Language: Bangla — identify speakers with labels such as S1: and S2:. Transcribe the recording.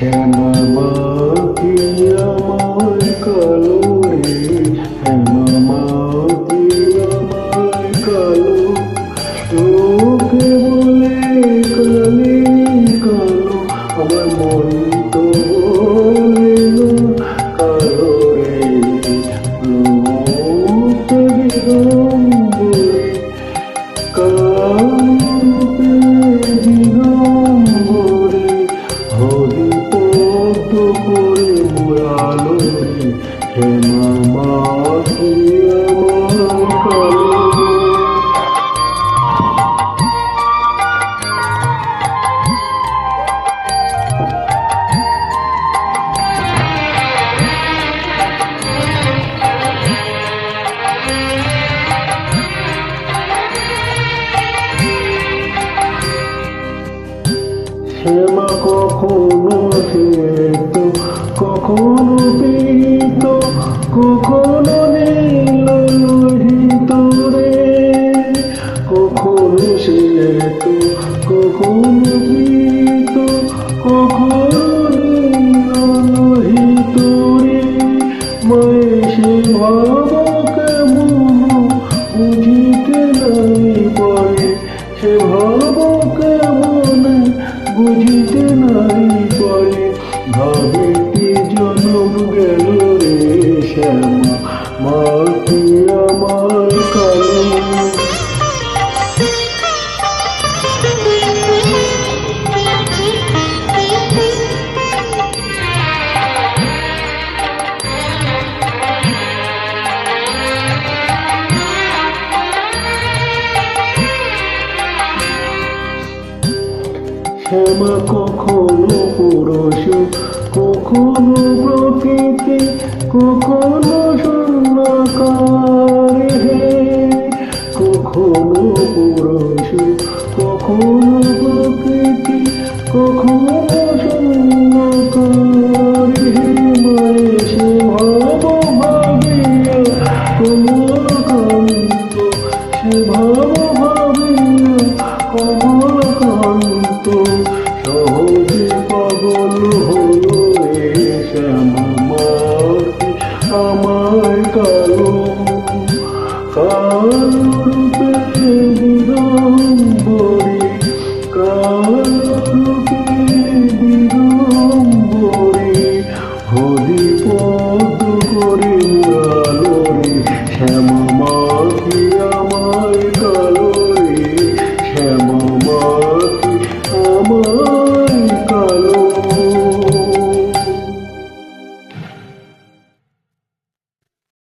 S1: শ্যামা মাটি আমার কালো রে, শ্যামা মাটি আমার কালো, লোকে বলে কালি কালো, আমার মন তো বলে না কালো রে। রূপে দিগম্বরে কালরূপে দিগম্বরে, হরি পদ্ম করে মোড়ালো রে, শ্যামা মাটি আমার কালো। শ্যামা কখনো শ্বেত, কখনো পীত, কখনো নীল লোহিত রে, কখনো শ্বেত, কখনো পীত, কখনো নীল লোহিত রে। মায়ে সে ভাবকে মোহ বুঝিতে নাই পারে, সে ভাবকে মনে বুঝিতে নাই পারে, ভাবিতে জনম গেল রে, শ্যামা মাটি আমার কালো। শ্যামা কখনো পুরুষ, কখনো প্রকৃতি, কখনো শূন্যকার হে, কখনো পুরুষ, কখনো প্রকৃতি, কখনো